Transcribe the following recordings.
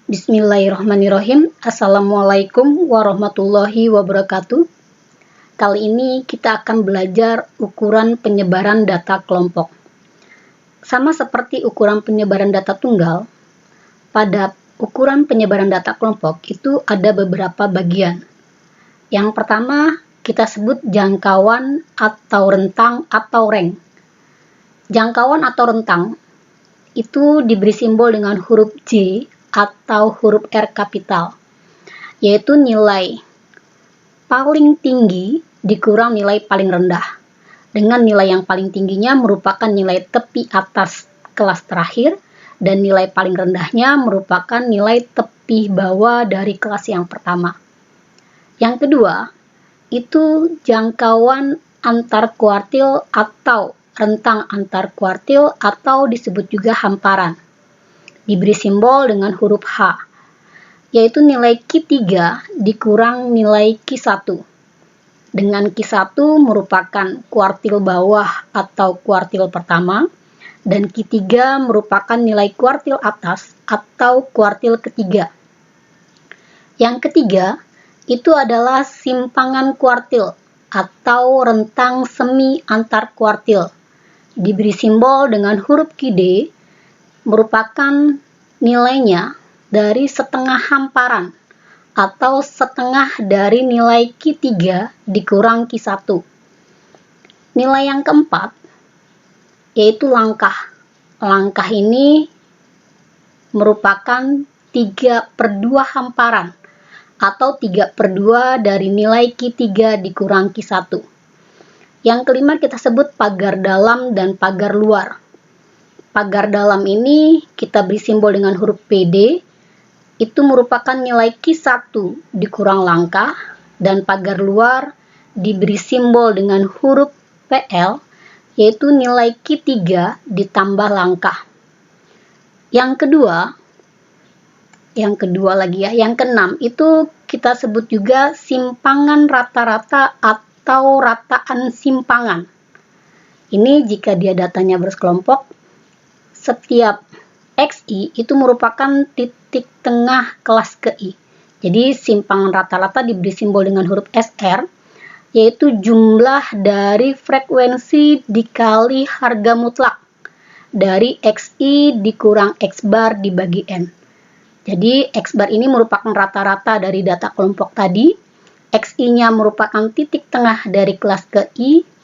Bismillahirrahmanirrahim. Assalamualaikum warahmatullahi wabarakatuh. Kali ini kita akan belajar ukuran penyebaran data kelompok. Sama seperti ukuran penyebaran data tunggal, pada ukuran penyebaran data kelompok itu ada beberapa bagian. Yang pertama kita sebut jangkauan atau rentang atau range. Jangkauan atau rentang itu diberi simbol dengan huruf J atau huruf R kapital, yaitu nilai paling tinggi dikurang nilai paling rendah, dengan nilai yang paling tingginya merupakan nilai tepi atas kelas terakhir, dan nilai paling rendahnya merupakan nilai tepi bawah dari kelas yang pertama. Yang kedua, itu jangkauan antar kuartil atau rentang antar kuartil atau disebut juga hamparan. Diberi simbol dengan huruf H, yaitu nilai Q3 dikurang nilai Q1. Dengan Q1 merupakan kuartil bawah atau kuartil pertama, dan Q3 merupakan nilai kuartil atas atau kuartil ketiga. Yang ketiga, itu adalah simpangan kuartil atau rentang semi antar kuartil. Diberi simbol dengan huruf QD, merupakan nilainya dari setengah hamparan atau setengah dari nilai Q3 dikurang Q1. Nilai yang keempat yaitu langkah. Langkah ini merupakan 3/2 hamparan atau 3/2 dari nilai Q3 dikurang Q1. Yang kelima kita sebut pagar dalam dan pagar luar. Pagar dalam ini kita beri simbol dengan huruf PD, itu merupakan nilai Q1 dikurang langkah, dan pagar luar diberi simbol dengan huruf PL, yaitu nilai Q3 ditambah langkah. Yang keenam itu kita sebut juga simpangan rata-rata atau rataan simpangan. Ini jika dia datanya bersekelompok, setiap XI itu merupakan titik tengah kelas ke I. Jadi simpangan rata-rata diberi simbol dengan huruf SR, yaitu jumlah dari frekuensi dikali harga mutlak dari XI dikurang X bar dibagi N. Jadi X bar ini merupakan rata-rata dari data kelompok tadi, XI-nya merupakan titik tengah dari kelas ke I,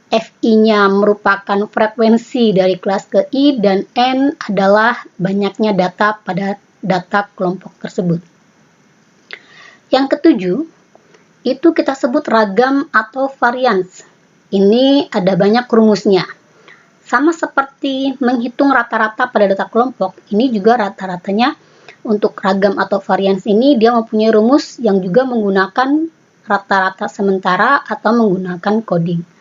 FI-nya merupakan frekuensi dari kelas ke I, dan N adalah banyaknya data pada data kelompok tersebut. Yang ketujuh, itu kita sebut ragam atau varians. Ini ada banyak rumusnya. Sama seperti menghitung rata-rata pada data kelompok, ini juga rata-ratanya untuk ragam atau varians ini dia mempunyai rumus yang juga menggunakan rata-rata sementara atau menggunakan coding.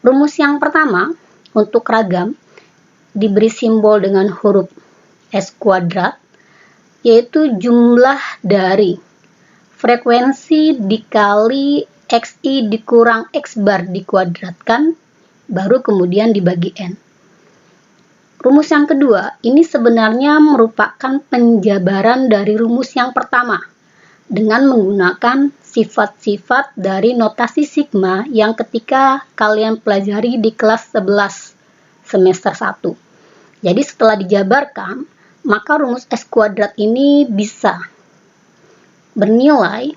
Rumus yang pertama untuk ragam diberi simbol dengan huruf S kuadrat, yaitu jumlah dari frekuensi dikali XI dikurang X bar dikuadratkan, baru kemudian dibagi N. Rumus yang kedua, ini sebenarnya merupakan penjabaran dari rumus yang pertama, dengan menggunakan sifat-sifat dari notasi sigma yang ketika kalian pelajari di kelas 11 semester 1. Jadi setelah dijabarkan, maka rumus S kuadrat ini bisa bernilai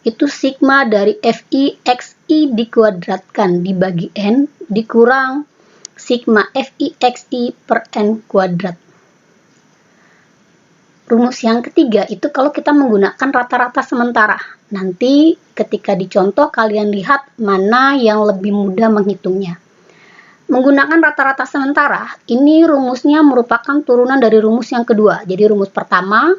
itu sigma dari FI XI dikuadratkan dibagi N dikurang sigma FI XI per N kuadrat. Rumus yang ketiga itu kalau kita menggunakan rata-rata sementara. Nanti ketika dicontoh kalian lihat mana yang lebih mudah menghitungnya. Menggunakan rata-rata sementara, ini rumusnya merupakan turunan dari rumus yang kedua. Jadi rumus pertama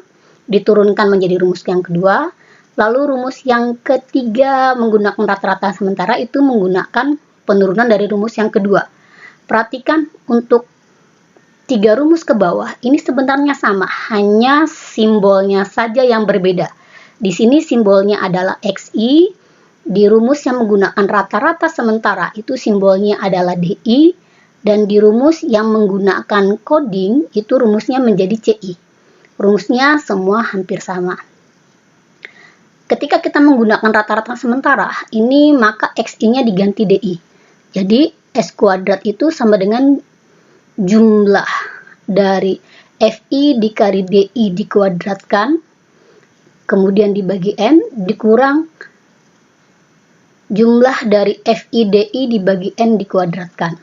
diturunkan menjadi rumus yang kedua. Lalu rumus yang ketiga menggunakan rata-rata sementara itu menggunakan penurunan dari rumus yang kedua. Perhatikan untuk 3 rumus ke bawah ini sebenarnya sama, hanya simbolnya saja yang berbeda. Di sini simbolnya adalah XI, di rumus yang menggunakan rata-rata sementara itu simbolnya adalah DI, dan di rumus yang menggunakan coding itu rumusnya menjadi CI. Rumusnya semua hampir sama. Ketika kita menggunakan rata-rata sementara, ini maka XI-nya diganti DI. Jadi S kuadrat itu sama dengan jumlah dari FI dikali DI dikuadratkan, kemudian dibagi N, dikurang jumlah dari FI DI dibagi N dikuadratkan.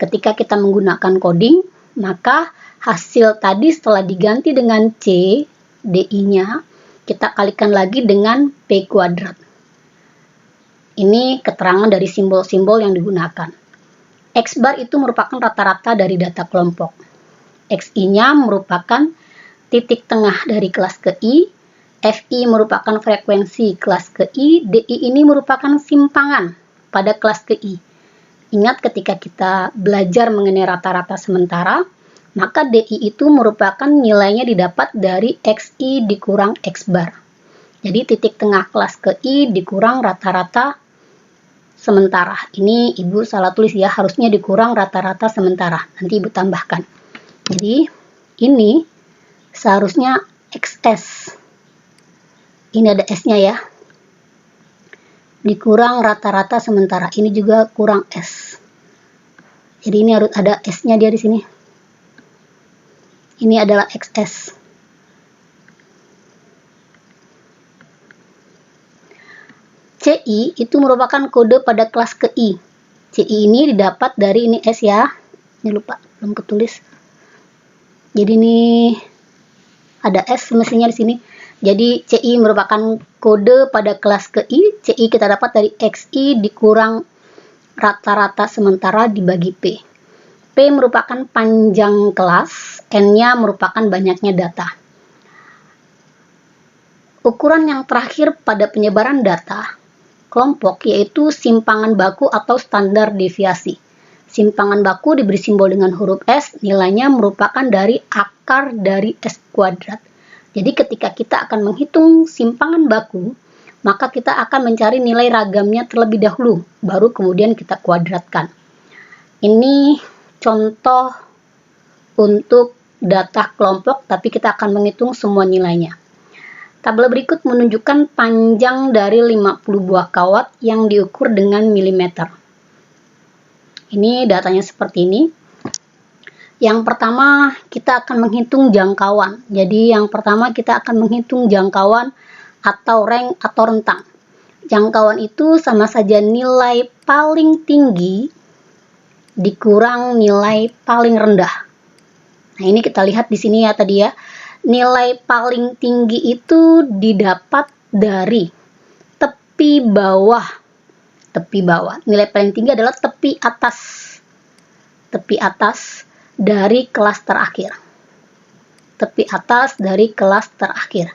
Ketika kita menggunakan coding, maka hasil tadi setelah diganti dengan C, DI-nya, kita kalikan lagi dengan P kuadrat. Ini keterangan dari simbol-simbol yang digunakan. X bar itu merupakan rata-rata dari data kelompok. XI-nya merupakan titik tengah dari kelas ke I, FI merupakan frekuensi kelas ke I, DI ini merupakan simpangan pada kelas ke I. Ingat ketika kita belajar mengenai rata-rata sementara, maka DI itu merupakan nilainya didapat dari XI dikurang X bar. Jadi titik tengah kelas ke I dikurang rata-rata sementara. Ini Ibu salah tulis ya, harusnya dikurang rata-rata sementara. Nanti Ibu tambahkan. Jadi ini seharusnya XS. Ini ada S-nya ya. Dikurang rata-rata sementara. Ini juga kurang S. Jadi ini harus ada S-nya dia di sini. Ini adalah XS. CI itu merupakan kode pada kelas ke I. CI ini didapat dari ini S ya. Ini lupa, belum ketulis. Jadi ini ada S semestinya di sini. Jadi CI merupakan kode pada kelas ke I. CI kita dapat dari XI dikurang rata-rata sementara dibagi P. P merupakan panjang kelas, N-nya merupakan banyaknya data. Ukuran yang terakhir pada penyebaran data kelompok yaitu simpangan baku atau standar deviasi. Simpangan baku diberi simbol dengan huruf S, nilainya merupakan dari akar dari S kuadrat. Jadi ketika kita akan menghitung simpangan baku, maka kita akan mencari nilai ragamnya terlebih dahulu, baru kemudian kita kuadratkan. Ini contoh untuk data kelompok, tapi kita akan menghitung semua nilainya. Tabel berikut menunjukkan panjang dari 50 buah kawat yang diukur dengan milimeter. Ini datanya seperti ini. Yang pertama kita akan menghitung jangkauan. Jadi yang pertama kita akan menghitung jangkauan atau rank atau rentang. Jangkauan itu sama saja nilai paling tinggi dikurang nilai paling rendah. Nah, ini kita lihat di sini ya tadi ya. Nilai paling tinggi itu didapat dari tepi bawah. Tepi bawah. Nilai paling tinggi adalah tepi atas. Tepi atas dari kelas terakhir. Tepi atas dari kelas terakhir.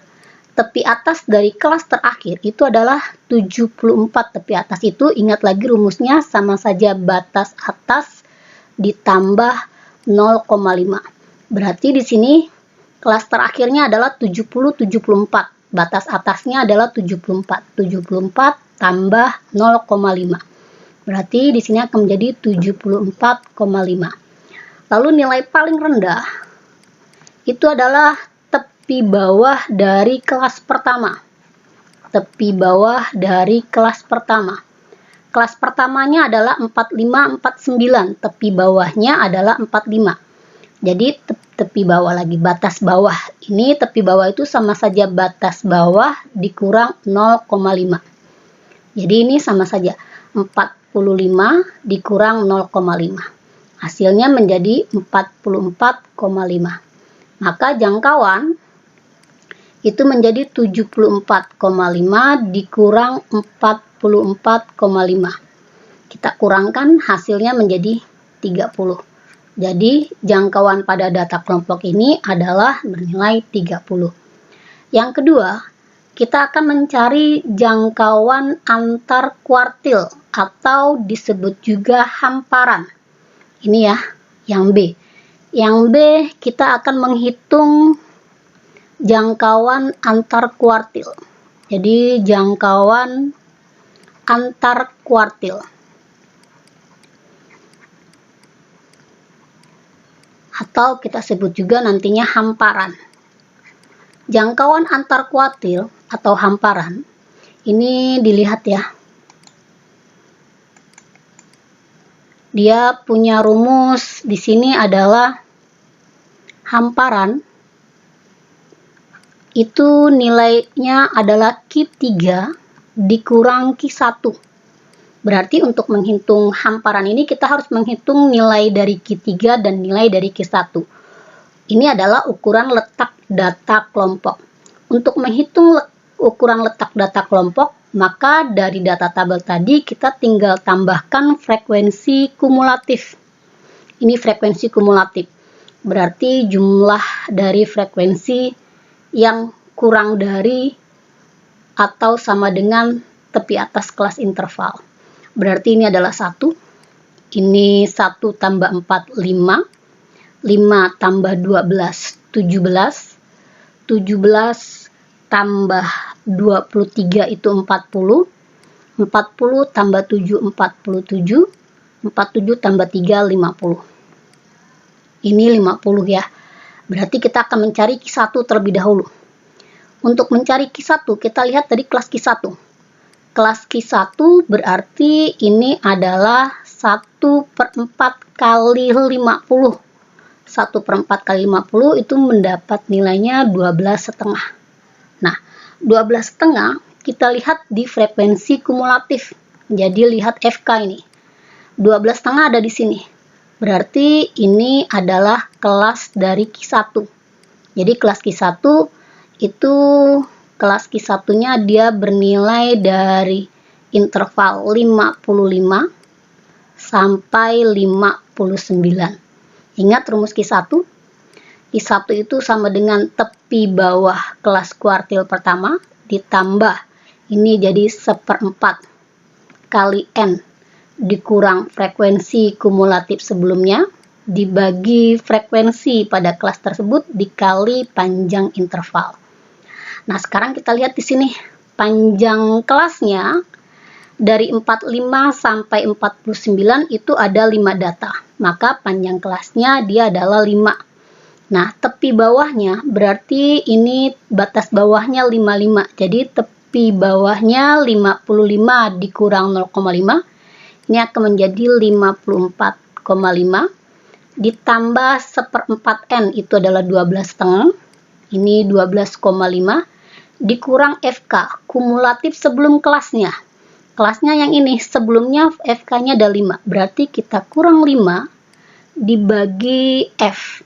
Tepi atas dari kelas terakhir itu adalah 74. Tepi atas itu, ingat lagi rumusnya, sama saja batas atas ditambah 0,5. Berarti di sini kelas terakhirnya adalah 70-74. Batas atasnya adalah 74. 74 tambah 0,5. Berarti di sini akan menjadi 74,5. Lalu nilai paling rendah itu adalah tepi bawah dari kelas pertama. Tepi bawah dari kelas pertama. Kelas pertamanya adalah 45-49. Tepi bawahnya adalah 45. Jadi tepi bawah lagi, batas bawah. Ini tepi bawah itu sama saja batas bawah dikurang 0,5. Jadi ini sama saja 45 dikurang 0,5. Hasilnya menjadi 44,5. Maka jangkauan itu menjadi 74,5 dikurang 44,5. Kita kurangkan, hasilnya menjadi 30. Jadi jangkauan pada data kelompok ini adalah bernilai 30. Yang kedua, kita akan mencari jangkauan antar kuartil atau disebut juga hamparan. Ini ya, yang B. Yang B kita akan menghitung jangkauan antar kuartil. Jadi jangkauan antar kuartil. Atau kita sebut juga nantinya hamparan. Jangkauan antar kuartil atau hamparan ini dilihat ya. Dia punya rumus di sini adalah hamparan itu nilainya adalah Q3 dikurang Q1. Berarti untuk menghitung hamparan ini kita harus menghitung nilai dari Q3 dan nilai dari Q1. Ini adalah ukuran letak data kelompok. Untuk menghitung ukuran letak data kelompok, maka dari data tabel tadi kita tinggal tambahkan frekuensi kumulatif. Ini frekuensi kumulatif. Berarti jumlah dari frekuensi yang kurang dari atau sama dengan tepi atas kelas interval. Berarti ini adalah 1. Ini 1 tambah 4, 5. 5 tambah 12, 17. 17 tambah 23 itu 40. 40 tambah 7, 47. 47 tambah 3, 50. Ini 50 ya. Berarti kita akan mencari Q1 terlebih dahulu. Untuk mencari Q1, kita lihat dari kelas Q1. Kelas Q1 berarti ini adalah 1/4 kali 50. 1/4 kali 50 itu mendapat nilainya 12,5. Nah, 12,5 kita lihat di frekuensi kumulatif. Jadi lihat FK ini. 12,5 ada di sini. Berarti ini adalah kelas dari Q1. Jadi kelas Q1 itu kelas Q1-nya dia bernilai dari interval 55 sampai 59. Ingat rumus Q1? Q1 itu sama dengan tepi bawah kelas kuartil pertama ditambah ini jadi 1/4 kali N dikurang frekuensi kumulatif sebelumnya dibagi frekuensi pada kelas tersebut dikali panjang interval. Nah, sekarang kita lihat di sini panjang kelasnya dari 45 sampai 49 itu ada 5 data. Maka panjang kelasnya dia adalah 5. Nah, tepi bawahnya berarti ini batas bawahnya 55. Jadi tepi bawahnya 55 dikurang 0,5. Ini akan menjadi 54,5. Ditambah 1/4 N itu adalah 12,5. Ini 12,5. Dikurang FK, kumulatif sebelum kelasnya. Kelasnya yang ini, sebelumnya FK-nya ada 5. Berarti kita kurang 5 dibagi F.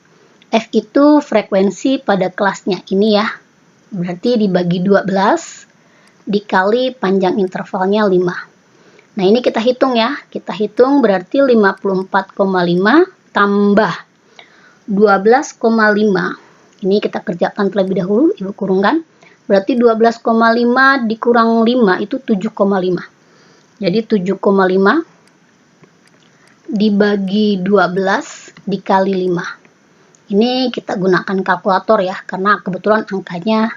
F itu frekuensi pada kelasnya. Ini ya. Berarti dibagi 12 dikali panjang intervalnya 5. Nah, ini kita hitung ya. Kita hitung berarti 54,5 tambah 12,5. Ini kita kerjakan terlebih dahulu, Ibu kurungkan. Berarti 12,5 dikurang 5 itu 7,5. Jadi 7,5 dibagi 12 dikali 5. Ini kita gunakan kalkulator ya, karena kebetulan angkanya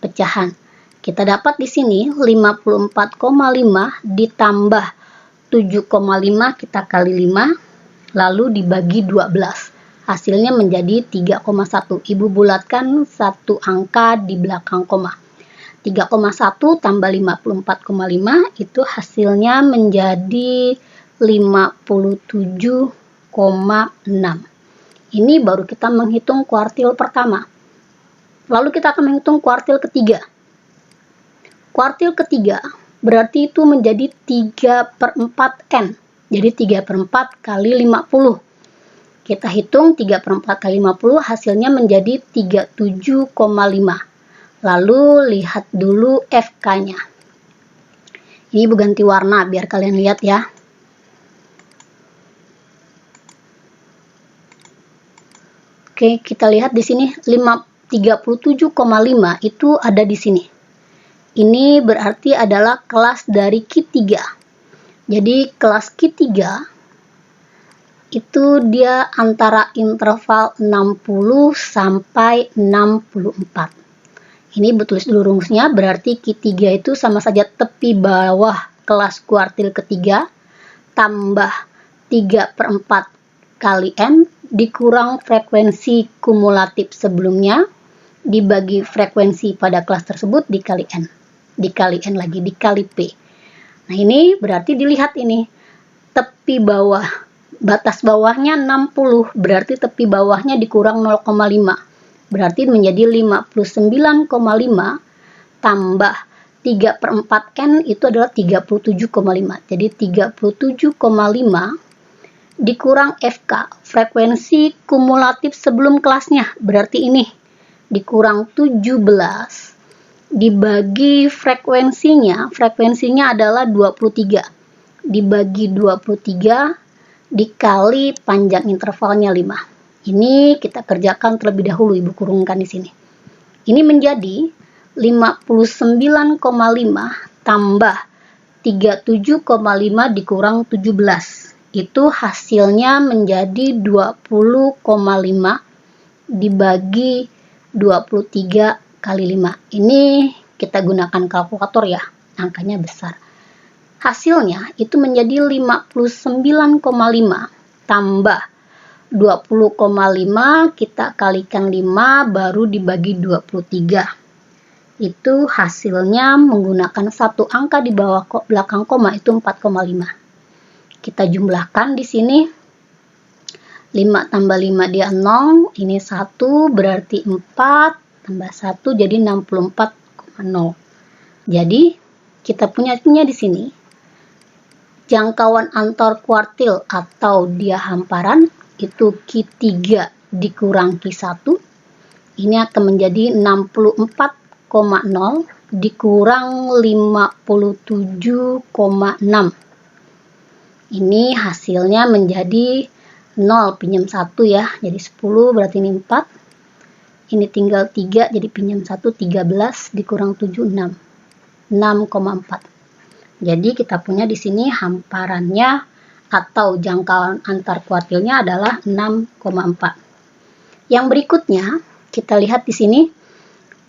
pecahan. Kita dapat di sini 54,5 ditambah 7,5 kita kali 5, lalu dibagi 12. Hasilnya menjadi 3,1. Ibu bulatkan satu angka di belakang koma. 3,1 tambah 54,5 itu hasilnya menjadi 57,6. Ini baru kita menghitung kuartil pertama. Lalu kita akan menghitung kuartil ketiga. Kuartil ketiga berarti itu menjadi 3/4 N. Jadi 3/4 kali 50. Kita hitung 3/4 kali 50 hasilnya menjadi 37,5. Lalu lihat dulu FK-nya. Ini Ibu ganti warna biar kalian lihat ya. Oke, kita lihat di sini 37,5 itu ada di sini. Ini berarti adalah kelas dari Q3. Jadi kelas Q3 itu dia antara interval 60 sampai 64. Ini betul dulu rumusnya, berarti Q3 itu sama saja tepi bawah kelas kuartil ketiga tambah 3/4 kali N dikurang frekuensi kumulatif sebelumnya dibagi frekuensi pada kelas tersebut dikali N. Dikali N lagi, dikali P. Nah ini berarti dilihat ini, tepi bawah, batas bawahnya 60, berarti tepi bawahnya dikurang 0,5. Berarti menjadi 59,5 tambah 3/4 N itu adalah 37,5. Jadi 37,5 dikurang FK, frekuensi kumulatif sebelum kelasnya. Berarti ini dikurang 17 dibagi frekuensinya adalah 23. Dibagi 23 dikali panjang intervalnya 5. Ini kita kerjakan terlebih dahulu, Ibu kurungkan di sini. Ini menjadi 59,5 tambah 37,5 dikurang 17. Itu hasilnya menjadi 20,5 dibagi 23 kali 5. Ini kita gunakan kalkulator ya, angkanya besar. Hasilnya itu menjadi 59,5 tambah 20,5 kita kalikan 5 baru dibagi 23. Itu hasilnya menggunakan satu angka di bawah belakang koma, itu 4,5. Kita jumlahkan di sini. 5 tambah 5 dia 0, ini 1 berarti 4 tambah 1 jadi 64,0. Jadi kita punya di sini jangkauan antar kuartil atau dia hamparan itu Q3 dikurang Q1. Ini akan menjadi 64,0 dikurang 57,6. Ini hasilnya menjadi 0 pinjam 1 ya. Jadi 10 berarti ini 4. Ini tinggal 3 jadi pinjam 1 13 dikurang 7 6. 6,4. Jadi kita punya di sini hamparannya atau jangkauan antar kuartilnya adalah 6,4. Yang berikutnya kita lihat di sini.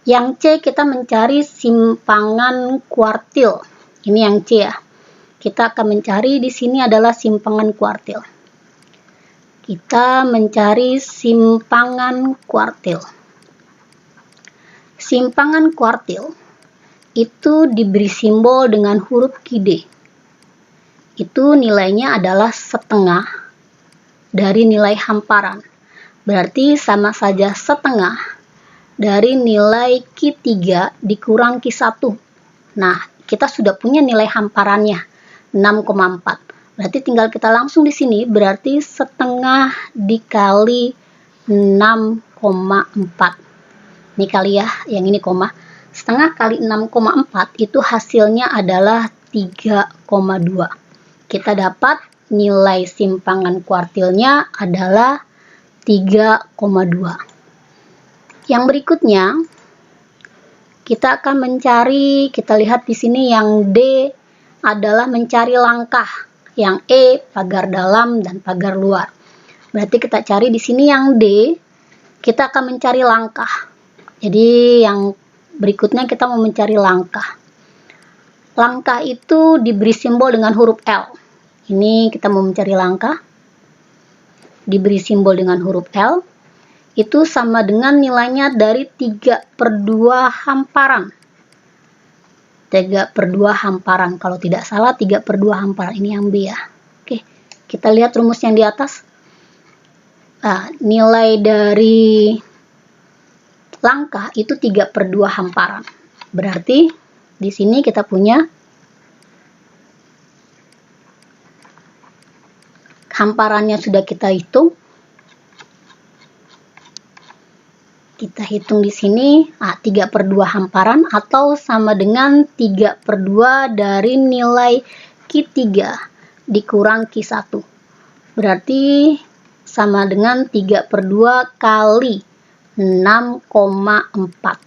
Yang C kita mencari simpangan kuartil. Ini yang C ya. Kita akan mencari di sini adalah simpangan kuartil. Kita mencari simpangan kuartil. Simpangan kuartil itu diberi simbol dengan huruf QD. Itu nilainya adalah setengah dari nilai hamparan. Berarti sama saja setengah dari nilai Q3 dikurang Q1. Nah, kita sudah punya nilai hamparannya 6,4. Berarti tinggal kita langsung di sini, berarti setengah dikali 6,4. Ini kali ya, yang ini koma. Setengah kali 6,4 itu hasilnya adalah 3,2. Kita dapat nilai simpangan kuartilnya adalah 3,2. Yang berikutnya, kita akan mencari, kita lihat di sini yang D adalah mencari langkah, yang E pagar dalam dan pagar luar. Berarti kita cari di sini yang D, kita akan mencari langkah. Jadi yang berikutnya kita mau mencari langkah. Langkah itu diberi simbol dengan huruf L. Ini kita mau mencari langkah, diberi simbol dengan huruf L. Itu sama dengan nilainya dari 3/2 hamparan. 3/2 hamparan. Kalau tidak salah 3/2 hamparan. Ini yang B ya. Oke, kita lihat rumus yang di atas. Nah, nilai dari langkah itu 3/2 hamparan. Berarti di sini kita punya hamparannya sudah kita hitung. Kita hitung di sini 3/2 hamparan atau sama dengan 3/2 dari nilai Q3 dikurang Q1. Berarti sama dengan 3/2 kali 6,4.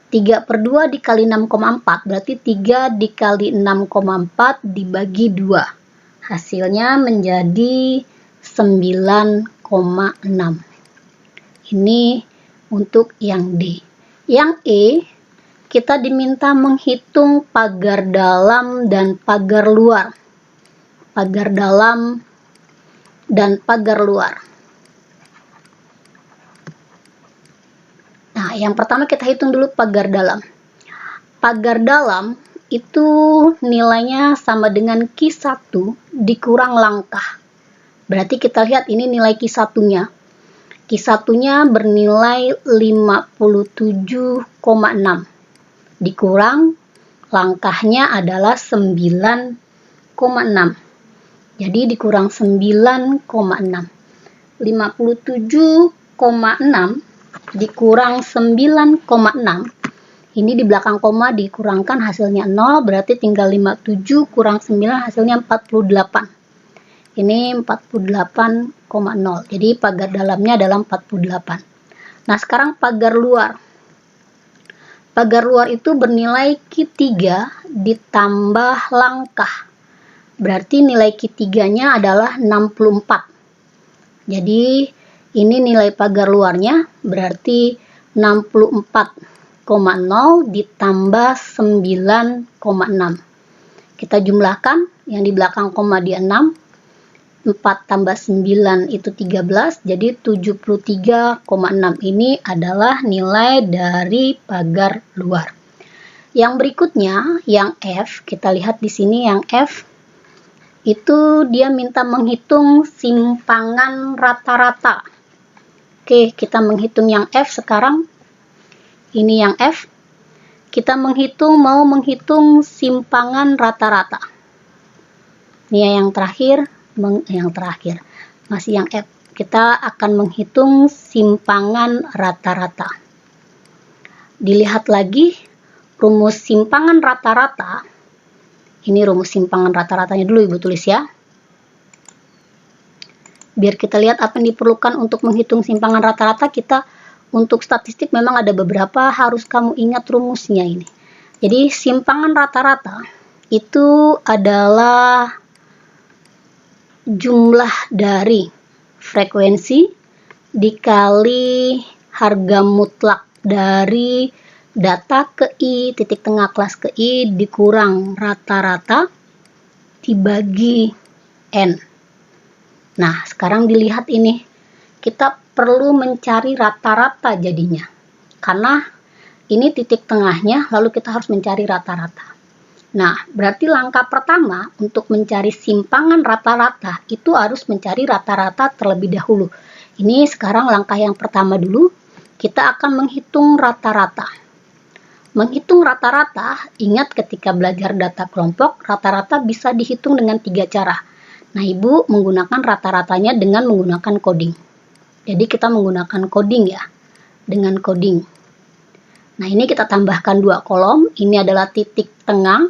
3/2 dikali 6,4 berarti 3 dikali 6,4 dibagi 2. Hasilnya menjadi 9,6. Ini untuk yang D. Yang E, kita diminta menghitung pagar dalam dan pagar luar. Pagar dalam dan pagar luar. Nah, yang pertama kita hitung dulu pagar dalam. Pagar dalam itu nilainya sama dengan Q1 dikurang langkah. Berarti kita lihat ini nilai Q1-nya. Q1-nya bernilai 57,6. Dikurang langkahnya adalah 9,6. Jadi dikurang 9,6. 57,6 dikurang 9,6. Ini di belakang koma dikurangkan hasilnya 0, berarti tinggal 57 kurang 9 hasilnya 48. Ini 48,0. Jadi pagar dalamnya adalah 48. Nah, sekarang pagar luar. Pagar luar itu bernilai Q3 ditambah langkah. Berarti nilai Q3-nya adalah 64. Jadi ini nilai pagar luarnya berarti 64,0 ditambah 9,6. Kita jumlahkan, yang di belakang koma dia 6. 4 tambah 9 itu 13, jadi 73,6. Ini adalah nilai dari pagar luar. Yang berikutnya, yang F, kita lihat di sini yang F itu dia minta menghitung simpangan rata-rata. Oke, kita menghitung yang F sekarang. Ini yang F. Kita mau menghitung simpangan rata-rata. Ini yang terakhir, masih yang F. Kita akan menghitung simpangan rata-rata. Dilihat lagi rumus simpangan rata-rata. Ini rumus simpangan rata-ratanya dulu Ibu tulis ya. Biar kita lihat apa yang diperlukan untuk menghitung simpangan rata-rata. Kita untuk statistik memang ada beberapa, harus kamu ingat rumusnya ini. Jadi simpangan rata-rata itu adalah jumlah dari frekuensi dikali harga mutlak dari data ke I, titik tengah kelas ke I, dikurang rata-rata dibagi N. Nah, sekarang dilihat ini. Kita perlu mencari rata-rata jadinya. Karena ini titik tengahnya, lalu kita harus mencari rata-rata. Nah, berarti langkah pertama untuk mencari simpangan rata-rata itu harus mencari rata-rata terlebih dahulu. Ini sekarang langkah yang pertama dulu. Kita akan menghitung rata-rata. Menghitung rata-rata, ingat ketika belajar data kelompok, rata-rata bisa dihitung dengan 3 cara. Nah, Ibu menggunakan rata-ratanya dengan menggunakan coding. Jadi kita menggunakan coding ya, dengan coding. Nah, ini kita tambahkan 2 kolom. Ini adalah titik tengah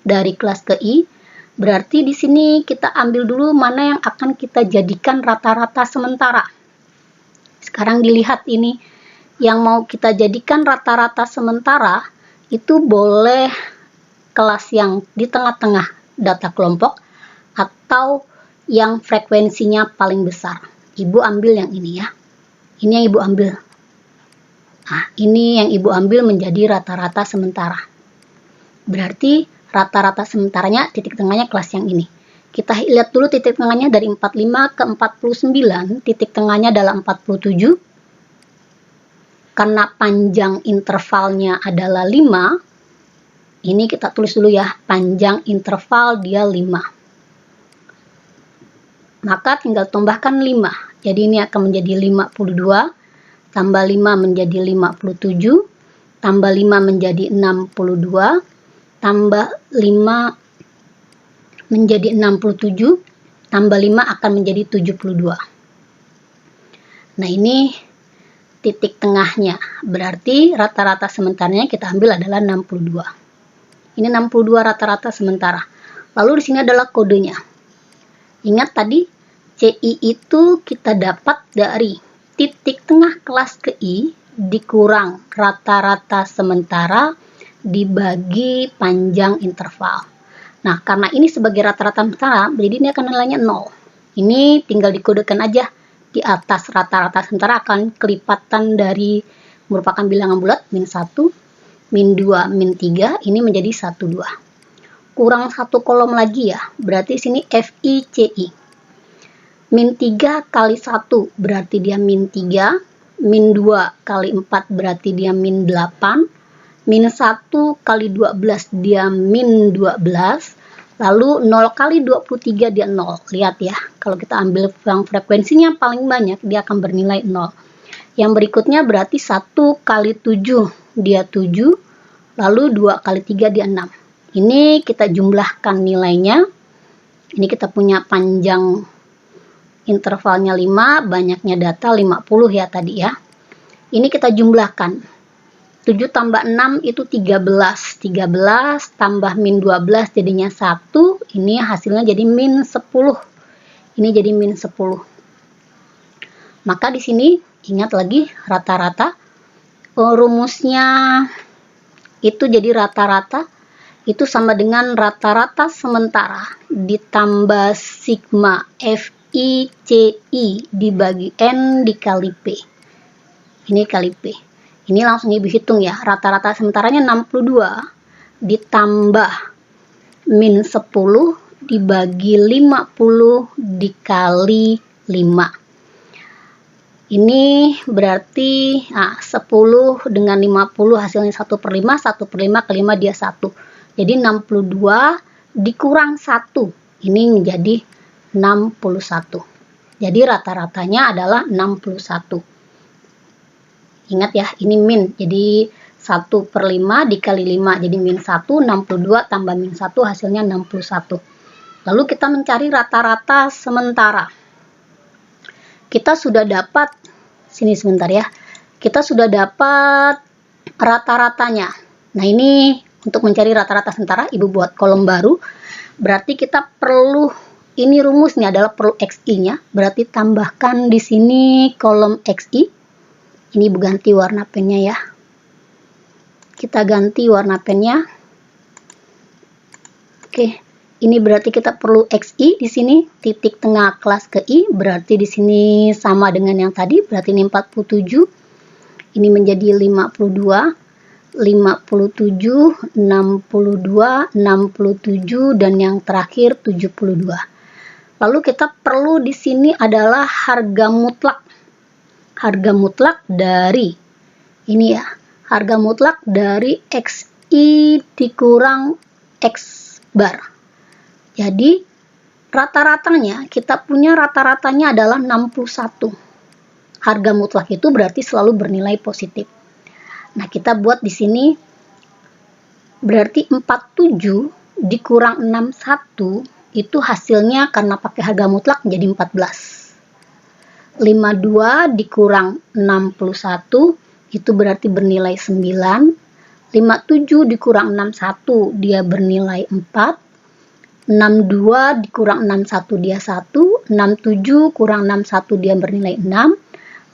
dari kelas ke I. Berarti di sini kita ambil dulu mana yang akan kita jadikan rata-rata sementara. Sekarang dilihat ini. Yang mau kita jadikan rata-rata sementara itu boleh kelas yang di tengah-tengah data kelompok atau yang frekuensinya paling besar. Ibu ambil yang ini ya. Ini yang Ibu ambil. Nah, ini yang Ibu ambil menjadi rata-rata sementara. Berarti rata-rata sementaranya titik tengahnya kelas yang ini. Kita lihat dulu titik tengahnya dari 45 ke 49, titik tengahnya adalah 47. Karena panjang intervalnya adalah 5, ini kita tulis dulu ya, panjang interval dia 5. Maka tinggal tambahkan 5. Jadi ini akan menjadi 52, tambah 5 menjadi 57, tambah 5 menjadi 62, tambah 5 menjadi 67, tambah 5 akan menjadi 72. Nah, ini titik tengahnya, berarti rata-rata sementaranya kita ambil adalah 62. Ini 62 rata-rata sementara. Lalu di sini adalah kodenya. Ingat tadi CI itu kita dapat dari titik tengah kelas ke I dikurang rata-rata sementara dibagi panjang interval. Nah, karena ini sebagai rata-rata sementara, jadi ini akan nilainya 0. Ini tinggal dikodekan aja. Di atas rata-rata sementara akan kelipatan dari merupakan bilangan bulat min 1, min 2, min 3, ini menjadi 1, 2. Kurang 1 kolom lagi ya, berarti sini FICI. Min 3 kali 1 berarti dia min 3, min 2 kali 4 berarti dia min 8, min 1 kali 12 dia min 12, lalu 0 kali 23 dia 0. Lihat ya, kalau kita ambil yang frekuensinya paling banyak, dia akan bernilai 0. Yang berikutnya berarti 1 kali 7 dia 7, lalu 2 kali 3 dia 6. Ini kita jumlahkan nilainya. Ini kita punya panjang intervalnya 5, banyaknya data 50 ya tadi ya. Ini kita jumlahkan. 7 tambah 6 itu 13. 13 tambah min 12 jadinya 1. Ini hasilnya jadi min 10. Ini jadi min 10. Maka di sini ingat lagi rata-rata. Rumusnya itu jadi rata-rata itu sama dengan rata-rata sementara ditambah sigma FICI dibagi N dikali P. Ini kali P. Ini langsung ibu hitung ya. Rata-rata sementaranya 62 ditambah min 10 dibagi 50 dikali 5. Ini berarti 10 dengan 50 hasilnya 1/5. 1/5 ke 5 dia 1. Jadi 62 dikurang 1. Ini menjadi 61. Jadi rata-ratanya adalah 61. Ingat ya, ini min. Jadi 1/5 dikali 5. Jadi min 1, 62 tambah min 1 hasilnya 61. Lalu kita mencari rata-rata sementara. Kita sudah dapat, sini sebentar ya. Kita sudah dapat rata-ratanya. Nah ini untuk mencari rata-rata sementara, ibu buat kolom baru. Berarti kita perlu, ini rumusnya adalah perlu XI-nya. Berarti tambahkan di sini kolom XI. Ini ibu ganti warna pennya ya. Kita ganti warna pennya. Oke, ini berarti kita perlu XI di sini. Titik tengah kelas ke I. Berarti di sini sama dengan yang tadi. Berarti ini 47. Ini menjadi 52. 57, 62, 67, dan yang terakhir 72. Lalu kita perlu di sini adalah harga mutlak. Harga mutlak dari ini ya. Harga mutlak dari XI dikurang X bar. Jadi rata-ratanya kita punya rata-ratanya adalah 61. Harga mutlak itu berarti selalu bernilai positif. Nah, kita buat di sini berarti 47 dikurang 61 itu hasilnya karena pakai harga mutlak menjadi 14. 52 dikurang 61 itu berarti bernilai 9. 57 dikurang 61 dia bernilai 4. 62 dikurang 61 dia 1. 67 kurang 61 dia bernilai 6.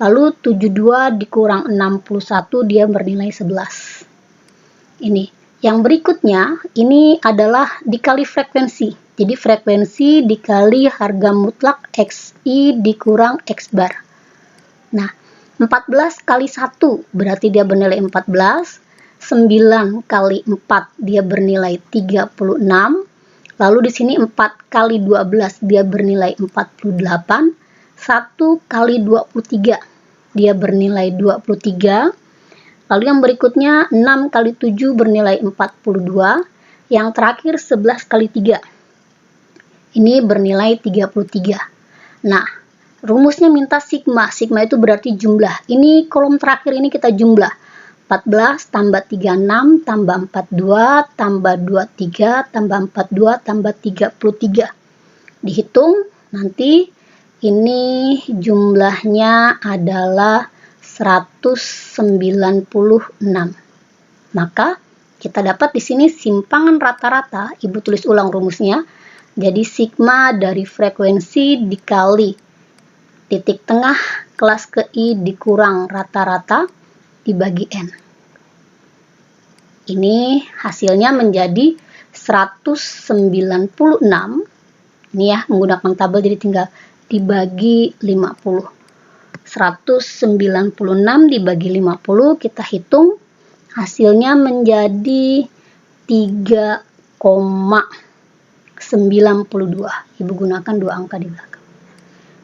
Lalu 72 dikurang 61 dia bernilai 11. Ini. Yang berikutnya ini adalah dikali frekuensi. Jadi frekuensi dikali harga mutlak XI dikurang X bar. Nah, 14 kali 1 berarti dia bernilai 14. 9 kali 4 dia bernilai 36. Lalu di sini 4 kali 12 dia bernilai 48. 1 kali 23 dia bernilai 23. Lalu yang berikutnya 6 kali 7 bernilai 42. Yang terakhir 11 kali 3. Ini bernilai 33. Nah, rumusnya minta sigma. Sigma itu berarti jumlah. Ini kolom terakhir ini kita jumlah. 14 tambah 36 tambah 42 tambah 23 tambah 42 tambah 33. Dihitung nanti ini jumlahnya adalah 196. Maka kita dapat di sini simpangan rata-rata. Ibu tulis ulang rumusnya. Jadi sigma dari frekuensi dikali titik tengah kelas ke I dikurang rata-rata dibagi N. Ini hasilnya menjadi 196. Ini ya, menggunakan tabel jadi tinggal dibagi 50. 196 dibagi 50 kita hitung hasilnya menjadi 3,92. Ibu gunakan 2 angka di belakang.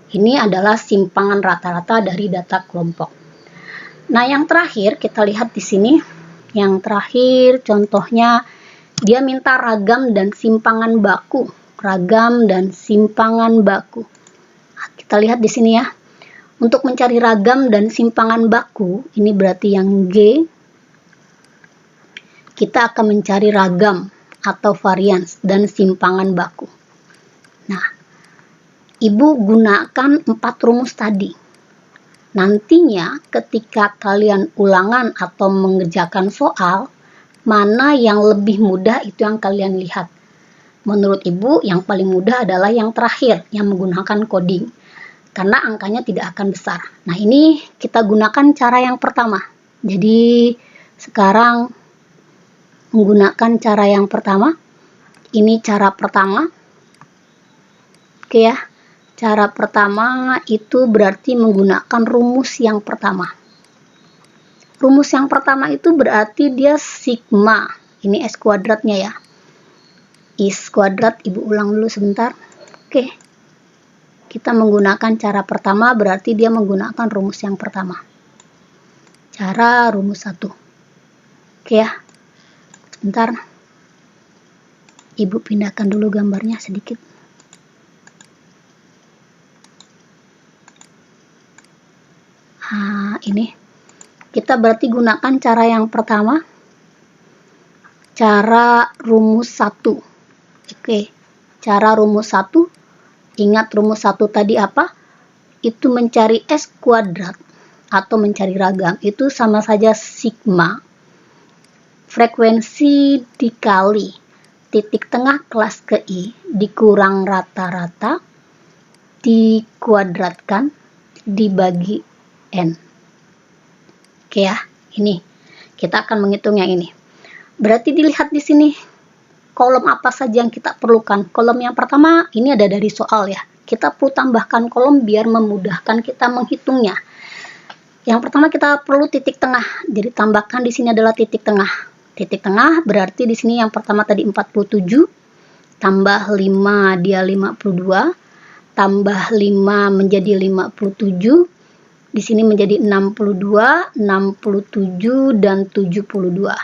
Ini adalah simpangan rata-rata dari data kelompok. Nah, yang terakhir kita lihat di sini. Yang terakhir contohnya dia minta ragam dan simpangan baku. Ragam dan simpangan baku. Nah, kita lihat di sini ya. Untuk mencari ragam dan simpangan baku, ini berarti yang G. Kita akan mencari ragam atau varians dan simpangan baku. Nah, Ibu gunakan 4 rumus tadi. Nantinya ketika kalian ulangan atau mengerjakan soal, mana yang lebih mudah itu yang kalian lihat. Menurut Ibu, yang paling mudah adalah yang terakhir, yang menggunakan coding. Karena angkanya tidak akan besar. Nah, ini kita gunakan cara yang pertama. Jadi, sekarang menggunakan cara yang pertama. Ini cara pertama. Oke ya. Cara pertama itu berarti menggunakan rumus yang pertama. Rumus yang pertama itu berarti dia sigma. Ini S kuadratnya ya. Is kuadrat, Ibu ulang dulu sebentar. Oke. Kita menggunakan cara pertama berarti dia menggunakan rumus yang pertama. Cara rumus 1. Oke ya. Sebentar. Ibu pindahkan dulu gambarnya sedikit. Nah, ini. Kita berarti gunakan cara yang pertama. Cara rumus 1. Oke. Cara rumus 1. Ingat rumus 1 tadi apa? Itu mencari S kuadrat atau mencari ragam. Itu sama saja sigma. Frekuensi dikali titik tengah kelas ke I dikurang rata-rata dikuadratkan dibagi N. Oke ya, ini kita akan menghitung yang ini. Berarti dilihat di sini kolom apa saja yang kita perlukan. Kolom yang pertama ini ada dari soal ya. Kita perlu tambahkan kolom biar memudahkan kita menghitungnya. Yang pertama kita perlu titik tengah. Jadi tambahkan di sini adalah titik tengah. Titik tengah berarti di sini yang pertama tadi 47 tambah 5 dia 52 tambah 5 menjadi 57. Di sini menjadi 62, 67, dan 72.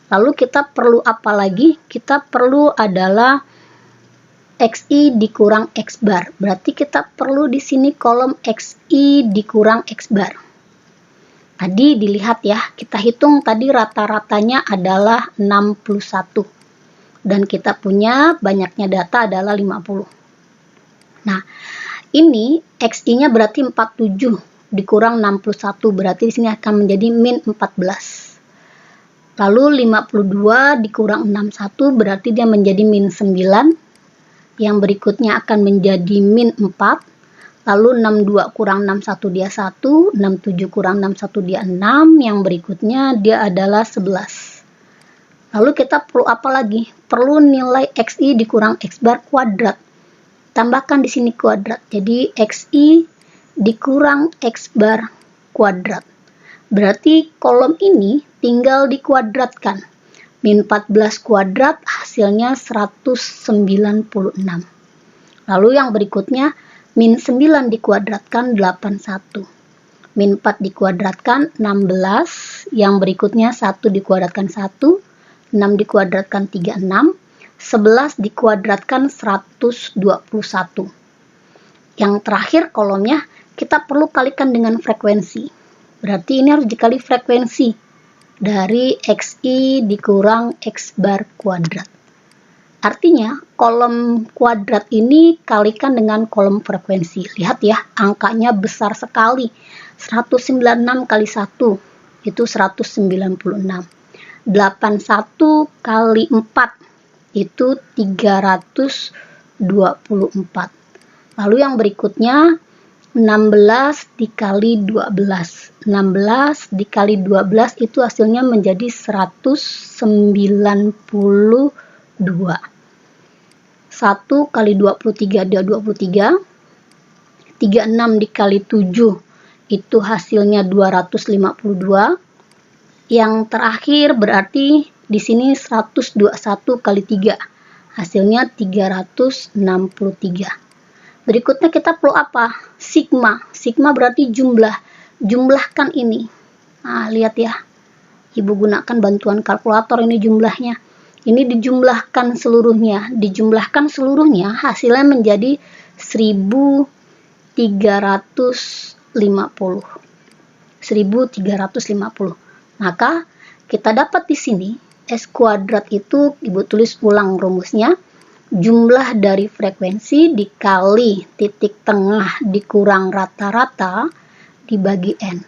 Lalu kita perlu apa lagi? Kita perlu adalah XI dikurang X bar. Berarti kita perlu di sini kolom XI dikurang X bar. Tadi dilihat ya, kita hitung tadi rata-ratanya adalah 61. Dan kita punya banyaknya data adalah 50. Nah, ini XI-nya berarti 47. Dikurang 61 berarti di sini akan menjadi min 14. Lalu 52 dikurang 61 berarti dia menjadi min 9. Yang berikutnya akan menjadi min 4. Lalu 62 kurang 61 dia 1, 67 kurang 61 dia 6, yang berikutnya dia adalah 11. Lalu kita perlu apa lagi? Perlu nilai XI dikurang X bar kuadrat. Tambahkan di sini kuadrat. Jadi XI dikurang X bar kuadrat. Berarti kolom ini tinggal dikuadratkan. Min 14 kuadrat hasilnya 196. Lalu yang berikutnya min 9 dikuadratkan 81. Min 4 dikuadratkan 16. Yang berikutnya 1 dikuadratkan 1. 6 dikuadratkan 36. 11 dikuadratkan 121. Yang terakhir kolomnya kita perlu kalikan dengan frekuensi. Berarti ini harus dikali frekuensi dari XI dikurang X bar kuadrat. Artinya kolom kuadrat ini kalikan dengan kolom frekuensi. Lihat ya, angkanya besar sekali. 196 kali 1 itu 196. 81 kali 4 itu 324. Lalu yang berikutnya 16 dikali 12. 16 dikali 12 itu hasilnya menjadi 192. 1 kali 23 dia 23. 36 dikali 7 itu hasilnya 252. Yang terakhir berarti di sini 121 kali 3. Hasilnya 363. Berikutnya kita perlu apa? Sigma. Sigma berarti jumlah. Jumlahkan ini. Nah, lihat ya. Ibu gunakan bantuan kalkulator ini jumlahnya. Ini dijumlahkan seluruhnya. Dijumlahkan seluruhnya hasilnya menjadi 1350. 1350. Maka kita dapat di sini S kuadrat itu, Ibu tulis ulang rumusnya. Jumlah dari frekuensi dikali titik tengah dikurang rata-rata dibagi N.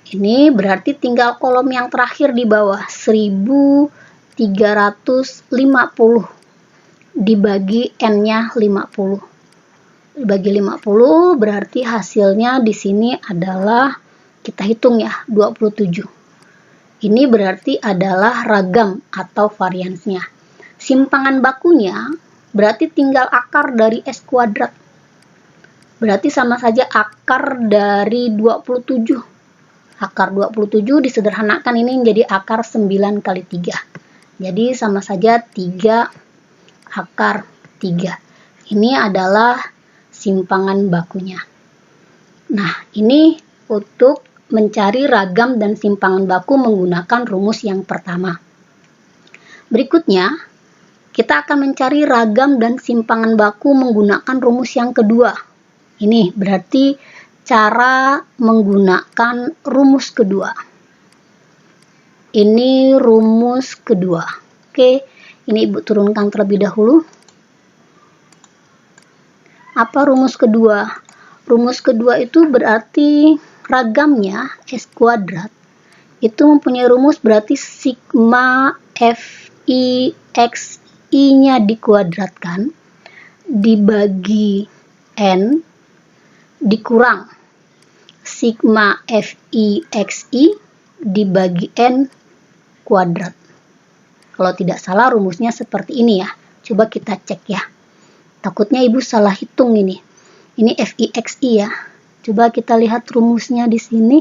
Ini berarti tinggal kolom yang terakhir di bawah, 1350 dibagi N-nya 50. Dibagi 50 berarti hasilnya di sini adalah, kita hitung ya, 27. Ini berarti adalah ragam atau variansnya. Simpangan bakunya berarti tinggal akar dari S kuadrat. Berarti sama saja akar dari 27. Akar 27 disederhanakan ini menjadi akar 9 kali 3. Jadi sama saja 3 akar 3. Ini adalah simpangan bakunya. Nah, ini untuk mencari ragam dan simpangan baku menggunakan rumus yang pertama. Berikutnya, kita akan mencari ragam dan simpangan baku menggunakan rumus yang kedua. Ini berarti cara menggunakan rumus kedua. Ini rumus kedua. Oke, ini Ibu turunkan terlebih dahulu. Apa rumus kedua? Rumus kedua itu berarti ragamnya S kuadrat itu mempunyai rumus berarti sigma Fi X I-nya dikuadratkan dibagi N dikurang sigma Fi Xi dibagi N kuadrat. Kalau tidak salah rumusnya seperti ini ya. Coba kita cek ya. Takutnya Ibu salah hitung ini. Ini Fi Xi ya. Coba kita lihat rumusnya di sini.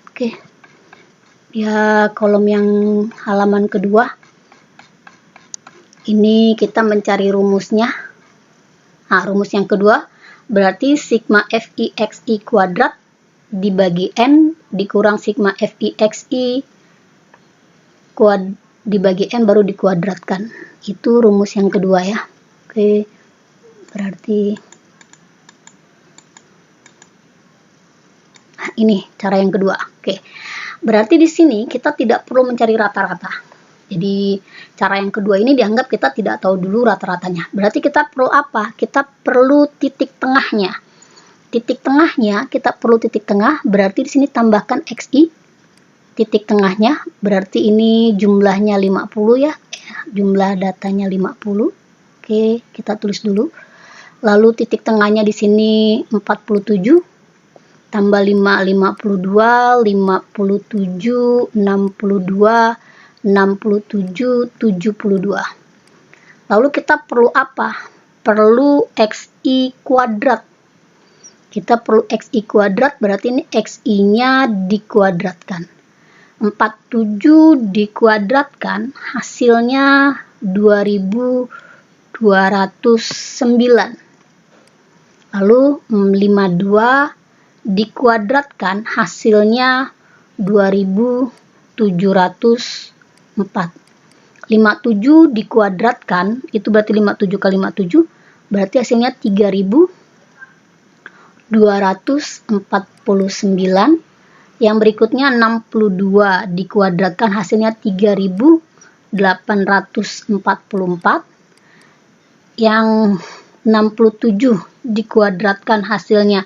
Oke. Ya, kolom yang halaman kedua. Ini kita mencari rumusnya. Nah, rumus yang kedua berarti sigma Fi Xi kuadrat dibagi N dikurang sigma Fi Xi dibagi N baru dikuadratkan. Itu rumus yang kedua ya. Oke, berarti nah, ini cara yang kedua. Oke, berarti di sini kita tidak perlu mencari rata-rata. Jadi cara yang kedua ini dianggap kita tidak tahu dulu rata-ratanya. Berarti kita perlu apa? Kita perlu titik tengahnya. Titik tengahnya kita perlu titik tengah. Berarti di sini tambahkan Xi. Titik tengahnya berarti ini jumlahnya 50 ya. Jumlah datanya 50. Oke, kita tulis dulu. Lalu titik tengahnya di sini 47. Tambah 5, 52, 57, 62, 67, 72. Lalu kita perlu apa? Perlu Xi kuadrat. Kita perlu Xi kuadrat, berarti ini Xi-nya dikuadratkan. 47 dikuadratkan, hasilnya 2209. Lalu 52 dikuadratkan, hasilnya 2704. 57 dikuadratkan itu berarti 57 kali 57 berarti hasilnya 3249. Yang berikutnya 62 dikuadratkan hasilnya 3844. Yang 67 dikuadratkan hasilnya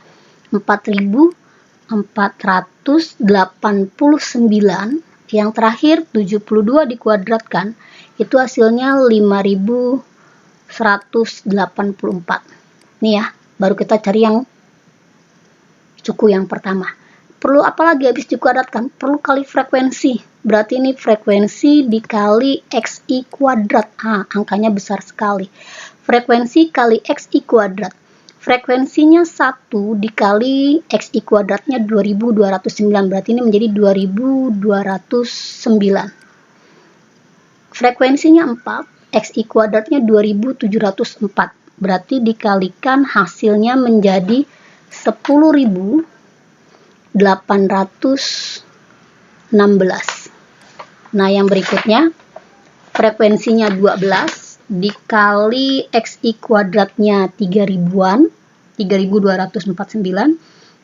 4489. Yang terakhir 72 dikuadratkan itu hasilnya 5184. Nih ya, baru kita cari yang suku yang pertama. Perlu apa lagi habis dikuadratkan? Perlu kali frekuensi. Berarti ini frekuensi dikali Xi kuadrat. Angkanya besar sekali. Frekuensi kali Xi kuadrat. Frekuensinya 1 dikali Xi kuadratnya 2209. Berarti ini menjadi 2209. Frekuensinya 4. Xi kuadratnya 2704. berarti dikalikan hasilnya menjadi 10.816. Nah, yang berikutnya frekuensinya 12 dikali XI kuadratnya 3000-an, 3249.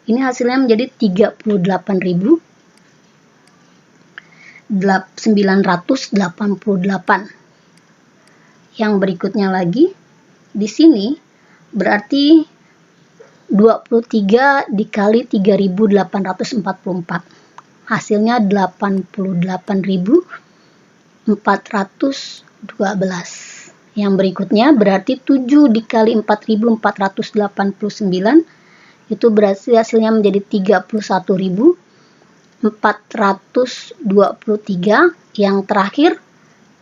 Ini hasilnya menjadi 38.988. Yang berikutnya lagi di sini berarti 23 dikali 3844. Hasilnya 88.412. Yang berikutnya berarti 7 dikali 4.489. Itu berarti hasilnya menjadi 31.423. Yang terakhir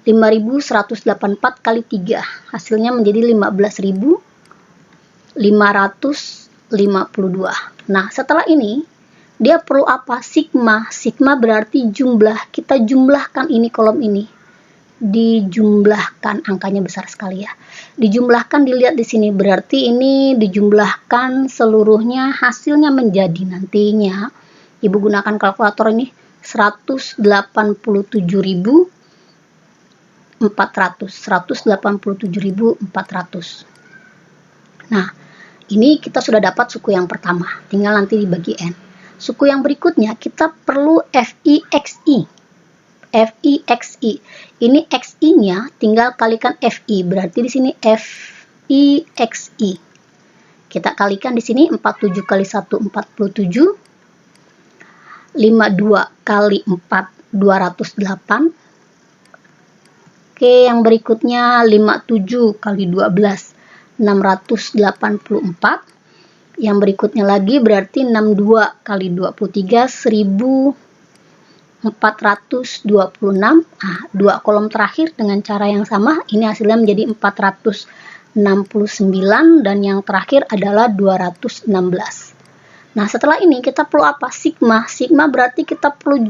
5.184 kali 3. Hasilnya menjadi 15.552. Nah, setelah ini dia perlu apa? Sigma. Sigma berarti jumlah. Kita jumlahkan ini kolom ini. Dijumlahkan, angkanya besar sekali ya. Dijumlahkan, dilihat di sini. Berarti ini dijumlahkan seluruhnya, hasilnya menjadi nantinya, Ibu gunakan kalkulator ini 187.400. Nah, ini kita sudah dapat suku yang pertama. Tinggal nanti dibagi N. Suku yang berikutnya kita perlu FI/XI. FI/XI. Ini XI-nya tinggal kalikan FI. Berarti di sini FI/XI. Kita kalikan di sini 47 kali 1 47. 52 kali 4 208. Oke, yang berikutnya 57 kali 12 684. Yang berikutnya lagi berarti 62 kali 23 1426. Nah, dua kolom terakhir dengan cara yang sama, ini hasilnya menjadi 469 dan yang terakhir adalah 216. Nah, setelah ini kita perlu apa? Sigma. Sigma berarti kita perlu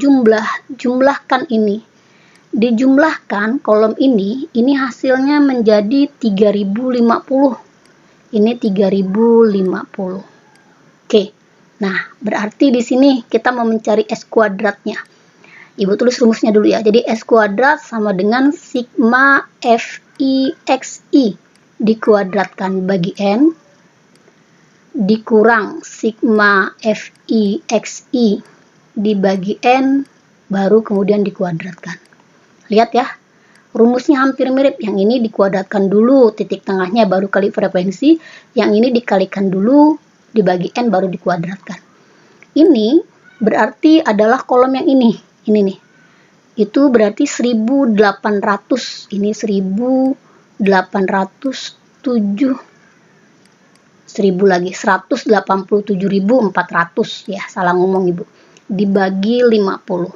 jumlahkan ini. Dijumlahkan kolom ini hasilnya menjadi 3050. Ini 3050. Oke. Nah, berarti di sini kita mau mencari S kuadratnya. Ibu tulis rumusnya dulu ya. Jadi S kuadrat sama dengan sigma FI/XI dikuadratkan bagi N dikurang sigma FI/XI dibagi N baru kemudian dikuadratkan. Lihat ya. Rumusnya hampir mirip. Yang ini dikuadratkan dulu, titik tengahnya baru kali frekuensi. Yang ini dikalikan dulu, dibagi N baru dikuadratkan. Ini berarti adalah kolom yang ini. Ini nih. Itu berarti 1800. Ini 1807. 1000 lagi. 187.400. Ya, salah ngomong Ibu. Dibagi 50.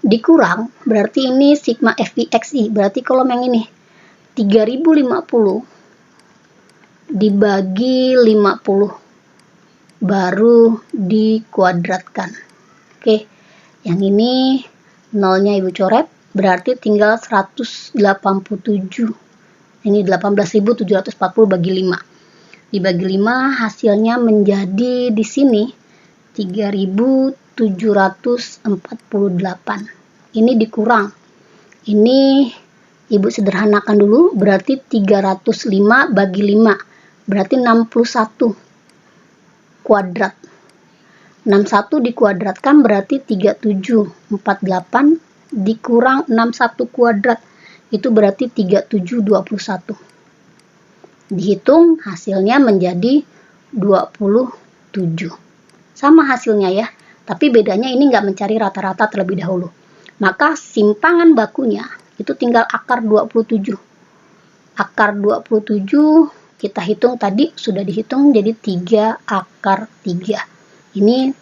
Dikurang, berarti ini sigma FI/XI, berarti kolom yang ini 3050 dibagi 50 baru dikuadratkan. Oke, yang ini nolnya Ibu coret, berarti tinggal 187. Ini 18.740 bagi 5. Dibagi 5 hasilnya menjadi di sini 3.748. Ini dikurang. Ini Ibu sederhanakan dulu, berarti 305 bagi 5. Berarti 61 kuadrat. 61 dikuadratkan berarti 3748 dikurang 61 kuadrat. Itu berarti 3721. Dihitung hasilnya menjadi 27. Sama hasilnya ya, tapi bedanya ini nggak mencari rata-rata terlebih dahulu. Maka simpangan bakunya itu tinggal akar 27. Akar 27 kita hitung tadi sudah dihitung jadi 3 akar 3. Ini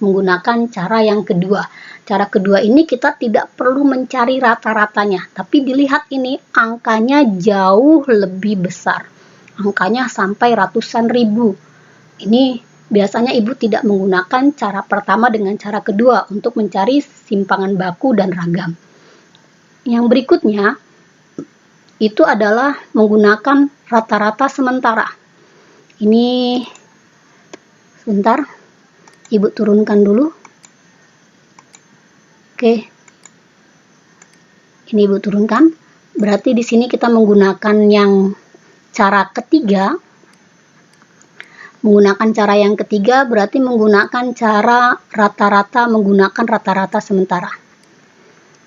menggunakan cara yang kedua. Cara kedua ini kita tidak perlu mencari rata-ratanya, tapi dilihat ini angkanya jauh lebih besar. Angkanya sampai ratusan ribu. Ini biasanya Ibu tidak menggunakan cara pertama dengan cara kedua untuk mencari simpangan baku dan ragam. Yang berikutnya, itu adalah menggunakan rata-rata sementara. Ini sebentar, Ibu turunkan dulu. Oke. Ini Ibu turunkan. Berarti di sini kita menggunakan yang cara ketiga. Menggunakan cara yang ketiga berarti menggunakan cara rata-rata, menggunakan rata-rata sementara.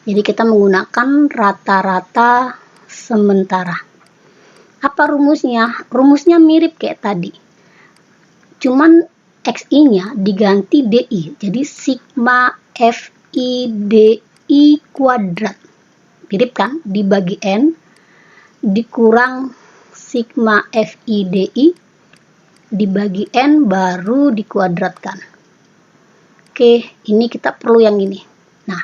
Jadi kita menggunakan rata-rata sementara. Apa rumusnya? Rumusnya mirip kayak tadi. Cuman XI-nya diganti DI. Jadi sigma FI DI kuadrat. Mirip kan? Dibagi N dikurang sigma FI DI dibagi N baru dikuadratkan. Oke, ini kita perlu yang ini. Nah,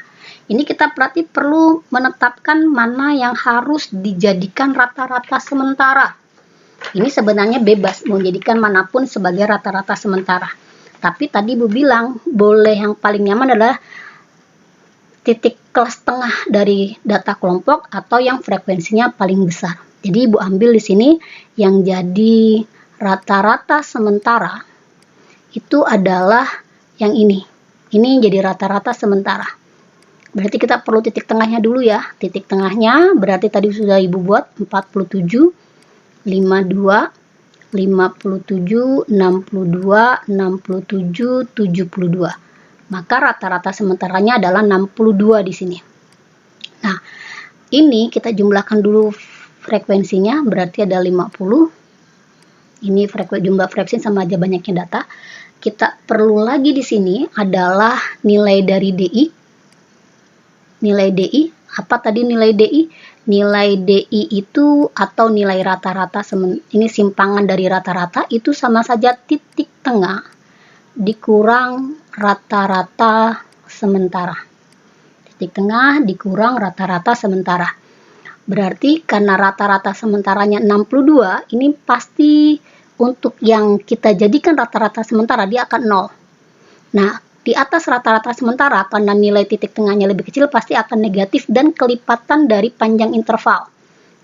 ini kita berarti perlu menetapkan mana yang harus dijadikan rata-rata sementara. Ini sebenarnya bebas mau jadikan manapun sebagai rata-rata sementara. Tapi tadi Ibu bilang boleh yang paling nyaman adalah titik kelas tengah dari data kelompok atau yang frekuensinya paling besar. Jadi Ibu ambil di sini yang jadi rata-rata sementara itu adalah yang ini. Ini jadi rata-rata sementara. Berarti kita perlu titik tengahnya dulu ya. Titik tengahnya berarti tadi sudah Ibu buat 47, 52, 57, 62, 67, 72. Maka rata-rata sementaranya adalah 62 di sini. Nah, ini kita jumlahkan dulu frekuensinya, berarti ada 50. Ini jumlah frekuensi sama aja banyaknya data. Kita perlu lagi di sini adalah nilai dari DI. Nilai DI, apa tadi nilai DI? Nilai DI itu atau nilai rata-rata, ini simpangan dari rata-rata, itu sama saja titik tengah dikurang rata-rata sementara. Titik tengah dikurang rata-rata sementara. Berarti karena rata-rata sementaranya 62, ini pasti untuk yang kita jadikan rata-rata sementara dia akan 0. Nah, di atas rata-rata sementara karena nilai titik tengahnya lebih kecil pasti akan negatif dan kelipatan dari panjang interval.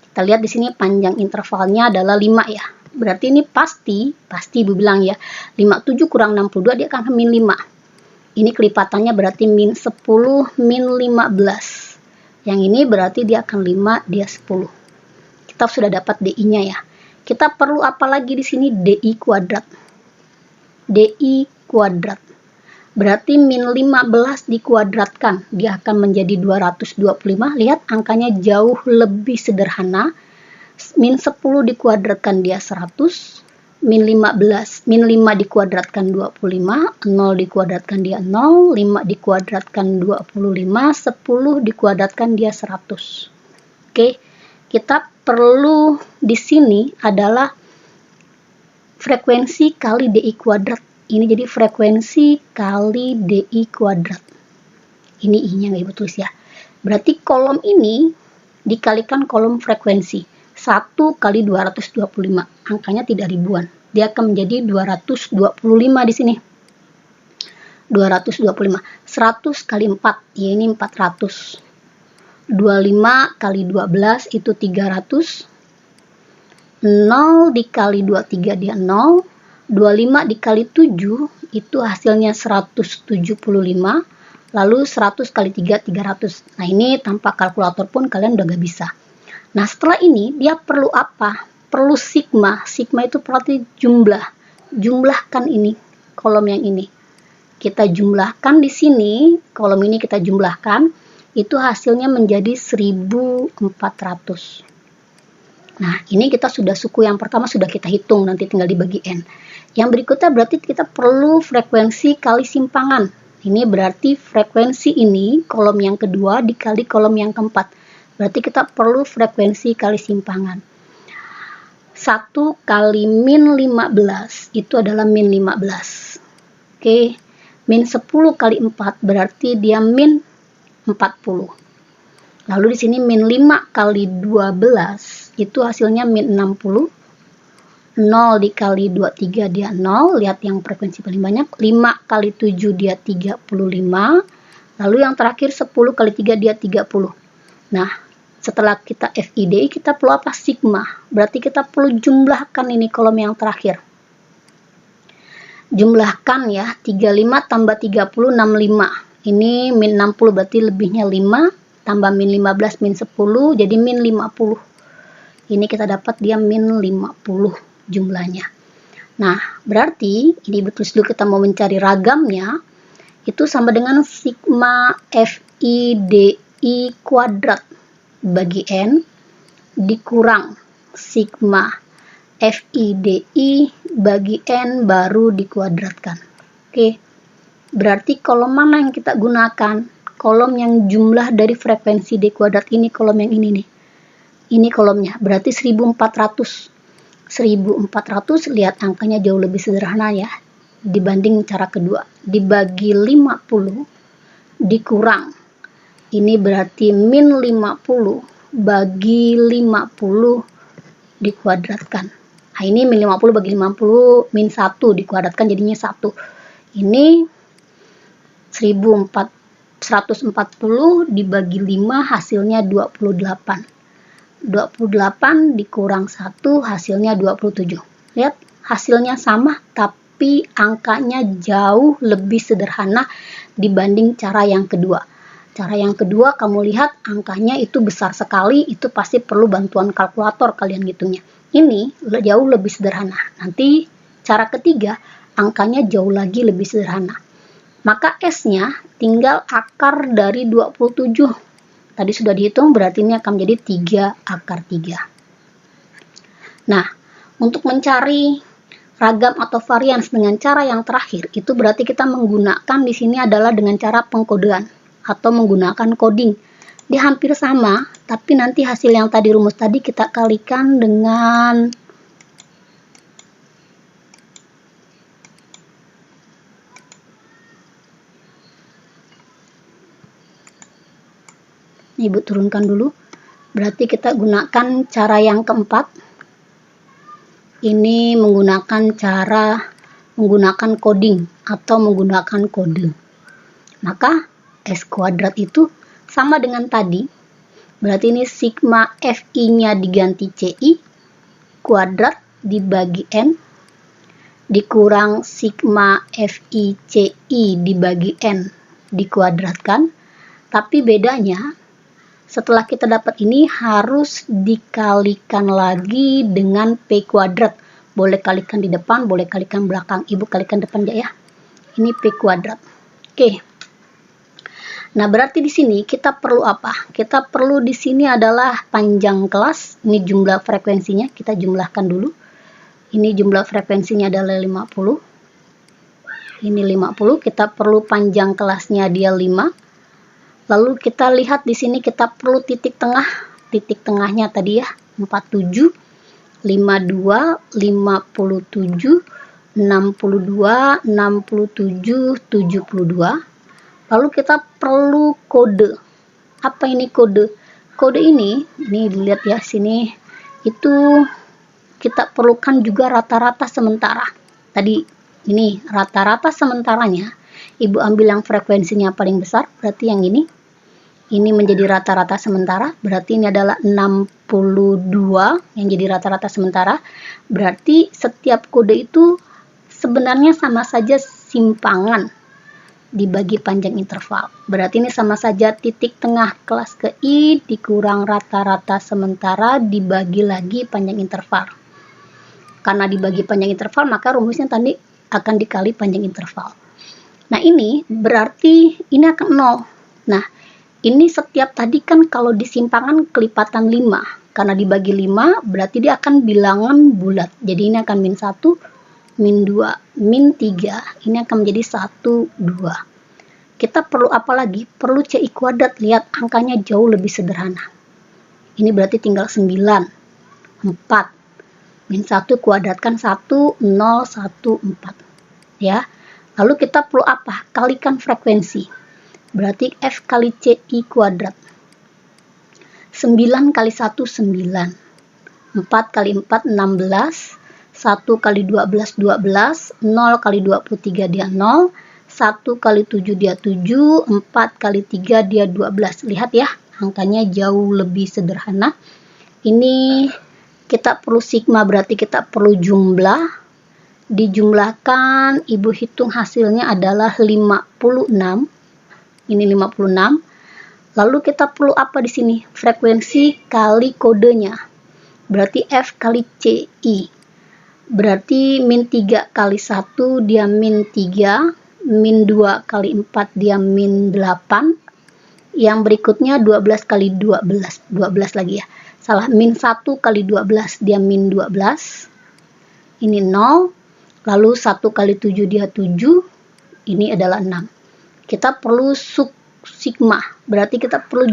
Kita lihat di sini panjang intervalnya adalah 5 ya. Berarti ini pasti Ibu bilang ya, 57 kurang 62 dia akan min 5. Ini kelipatannya berarti min 10 min 15. Yang ini berarti dia akan 5, dia 10. Kita sudah dapat DI-nya ya. Kita perlu apa lagi di sini? DI kuadrat. DI kuadrat. Berarti min 15 dikuadratkan, dia akan menjadi 225. Lihat angkanya jauh lebih sederhana. Min 10 dikuadratkan dia 100. Min 5 dikuadratkan 25. 0 dikuadratkan dia 0. 5 dikuadratkan 25. 10 dikuadratkan dia 100. Oke, kita perlu di sini adalah frekuensi kali DI kuadrat. Ini jadi frekuensi kali DI kuadrat. Ini I-nya nggak Ibu tulis ya. Berarti kolom ini dikalikan kolom frekuensi. 1 kali 225. Angkanya tidak ribuan. Dia akan menjadi 225 di sini. 225. 100 kali 4. Ya ini 400. 25 kali 12 itu 300. 0 dikali 23 dia 0. 25 dikali 7 itu hasilnya 175. Lalu 100 kali 3, 300. Nah ini tanpa kalkulator pun kalian udah gak bisa. Nah setelah ini dia perlu apa? Perlu sigma. Sigma itu berarti jumlah. Jumlahkan ini, kolom yang ini. Kita jumlahkan di sini, kolom ini kita jumlahkan. Itu hasilnya menjadi 1400. Nah ini kita sudah suku yang pertama sudah kita hitung, nanti tinggal dibagi N. Yang berikutnya berarti kita perlu frekuensi kali simpangan. Ini berarti frekuensi ini, kolom yang kedua dikali kolom yang keempat. Berarti kita perlu frekuensi kali simpangan. 1 kali min 15 itu adalah min 15. Oke, min 10 kali 4 berarti dia min 40. Lalu di sini min 5 kali 12 itu hasilnya min 60. 0 dikali 23 dia 0, lihat yang frekuensi paling banyak. 5 kali 7 dia 35. Lalu yang terakhir 10 kali 3 dia 30. Nah, Setelah kita FIDI, kita perlu apa? Sigma. Berarti kita perlu jumlahkan ini kolom yang terakhir. Jumlahkan ya, 35 tambah 30, 65. Ini min 60, berarti lebihnya 5, tambah min 15, min 10, jadi min 50. Ini kita dapat dia min 50 jumlahnya. Nah, berarti, ini betul dulu kita mau mencari ragamnya, itu sama dengan sigma FIDI kuadrat bagi N dikurang sigma FIDI bagi N baru dikuadratkan. Oke, berarti kolom mana yang kita gunakan? Kolom yang jumlah dari frekuensi D kuadrat ini, kolom yang ini nih. Ini kolomnya, berarti 1400. 1400, lihat angkanya jauh lebih sederhana ya, dibanding cara kedua. Dibagi 50, dikurang. Ini berarti min 50 bagi 50 dikuadratkan. Nah, ini min 50 bagi 50, min 1 dikuadratkan jadinya 1. Ini 140 dibagi 5 hasilnya 28. 28 dikurang 1 hasilnya 27. Lihat, hasilnya sama tapi angkanya jauh lebih sederhana dibanding cara yang kedua. Cara yang kedua, kamu lihat angkanya itu besar sekali, itu pasti perlu bantuan kalkulator kalian ngitungnya. Ini jauh lebih sederhana. Nanti cara ketiga, angkanya jauh lagi lebih sederhana. Maka S-nya tinggal akar dari 27. Tadi sudah dihitung, berarti ini akan menjadi 3 akar 3. Nah, untuk mencari ragam atau varians dengan cara yang terakhir, itu berarti kita menggunakan di sini adalah dengan cara pengkodean atau menggunakan coding. Dia hampir sama, tapi nanti hasil yang tadi, rumus tadi, kita kalikan dengan Ibu turunkan dulu. Berarti kita gunakan cara yang keempat. Ini menggunakan coding atau menggunakan kode. Maka S kuadrat itu sama dengan tadi. Berarti ini sigma FI-nya diganti CI kuadrat dibagi N dikurang sigma FI CI dibagi N dikuadratkan. Tapi bedanya, setelah kita dapat ini harus dikalikan lagi dengan P kuadrat. Boleh kalikan di depan, boleh kalikan belakang. Ibu kalikan depan ya. Ini P kuadrat. Oke. Nah, berarti di sini kita perlu apa? Kita perlu di sini adalah panjang kelas. Ini jumlah frekuensinya, kita jumlahkan dulu. Ini jumlah frekuensinya adalah 50. Ini 50, kita perlu panjang kelasnya dia 5. Lalu kita lihat di sini kita perlu titik tengah. Titik tengahnya tadi ya, 47, 52, 57, 62, 67, 72. Lalu kita perlu kode. Apa ini kode? Kode ini dilihat ya sini, itu kita perlukan juga rata-rata sementara. Tadi ini rata-rata sementaranya, Ibu ambil yang frekuensinya paling besar, berarti yang ini. Ini menjadi rata-rata sementara, berarti ini adalah 62 yang jadi rata-rata sementara. Berarti setiap kode itu sebenarnya sama saja simpangan dibagi panjang interval. Berarti ini sama saja titik tengah kelas ke I dikurang rata-rata sementara dibagi lagi panjang interval. Karena dibagi panjang interval, maka rumusnya tadi akan dikali panjang interval. Nah, ini berarti ini akan 0. Nah, ini setiap tadi kan kalau di simpangan kelipatan 5. Karena dibagi 5, berarti dia akan bilangan bulat. Jadi ini akan min 1, min 2, min 3, ini akan menjadi 1, 2. Kita perlu apa lagi? Perlu CI kuadrat. Lihat angkanya jauh lebih sederhana. Ini berarti tinggal 9, 4, min 1 kuadratkan 1, 0, 1, 4. Ya. Lalu kita perlu apa? Kalikan frekuensi. Berarti F kali CI kuadrat. 9 kali 1, 9. 4 kali 4, 16. 1 kali 12, 12, 0 kali 23 dia 0, 1 kali 7 dia 7, 4 kali 3 dia 12. Lihat ya, angkanya jauh lebih sederhana. Ini kita perlu sigma, berarti kita perlu jumlah. Dijumlahkan, Ibu hitung hasilnya adalah 56. Ini 56. Lalu kita perlu apa di sini? Frekuensi kali kodenya. Berarti F kali CI. Berarti min 3 kali 1 dia min 3, min 2 kali 4 dia min 8. Yang berikutnya 12 kali 12, 12 lagi ya. Salah, min 1 kali 12 dia min 12. Ini 0. Lalu 1 kali 7 dia 7. Ini adalah 6. Kita perlu sigma, berarti kita perlu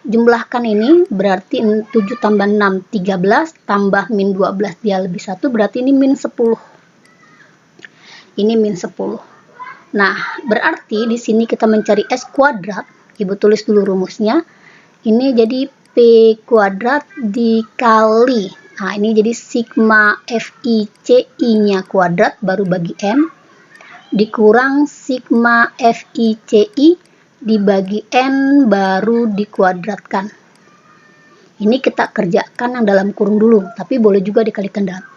jumlahkan ini, berarti 7 tambah 6 13 tambah min 12 dia lebih 1, berarti ini min 10. Ini min 10. Nah, berarti di sini kita mencari S kuadrat. Ibu tulis dulu rumusnya. Ini jadi P kuadrat dikali, nah ini jadi sigma FICI-nya kuadrat baru bagi M, dikurang sigma FICI dibagi N baru dikuadratkan. Ini kita kerjakan yang dalam kurung dulu, tapi boleh juga dikalikan dalam.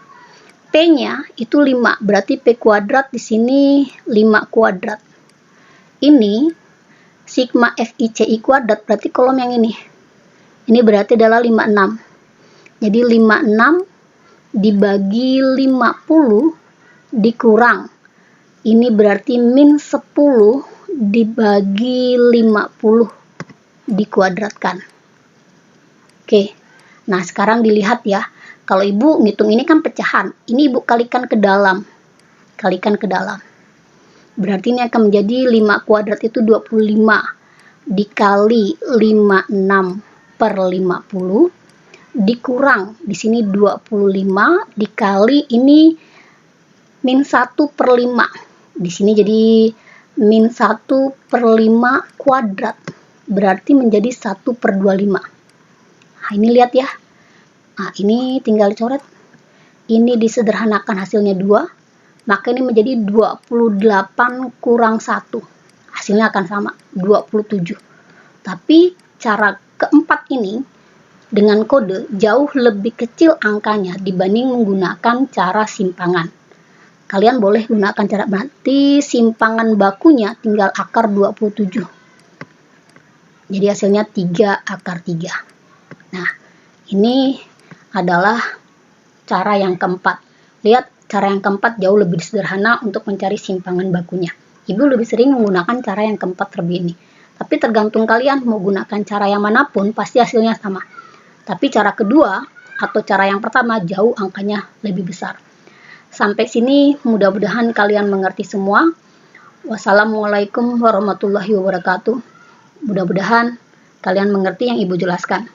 P-nya itu 5, berarti P kuadrat di sini 5 kuadrat. Ini sigma FICI kuadrat, berarti kolom yang ini. Ini berarti adalah 56. Jadi 56 dibagi 50 dikurang. Ini berarti min 10 dibagi 50 dikuadratkan. Oke. Nah, sekarang dilihat ya. Kalau Ibu ngitung ini kan pecahan. Ini Ibu kalikan ke dalam. Kalikan ke dalam. Berarti ini akan menjadi 5 kuadrat itu 25 dikali 56 per 50 dikurang di sini 25 dikali ini min 1 per 5. Di sini jadi min 1 per 5 kuadrat. Berarti menjadi 1 per 25. Nah, ini lihat ya. Nah, ini tinggal coret. Ini disederhanakan hasilnya 2. Maka ini menjadi 28 kurang 1. Hasilnya akan sama, 27. Tapi cara keempat ini dengan kode jauh lebih kecil angkanya dibanding menggunakan cara simpangan. Kalian boleh gunakan cara, berarti simpangan bakunya tinggal akar 27. Jadi hasilnya 3 akar 3. Nah, ini adalah cara yang keempat. Lihat, cara yang keempat jauh lebih sederhana untuk mencari simpangan bakunya. Ibu lebih sering menggunakan cara yang keempat terlebih ini. Tapi tergantung kalian mau gunakan cara yang manapun, pasti hasilnya sama. Tapi cara kedua atau cara yang pertama jauh angkanya lebih besar. Sampai sini mudah-mudahan kalian mengerti semua. Wassalamualaikum warahmatullahi wabarakatuh. Mudah-mudahan kalian mengerti yang Ibu jelaskan.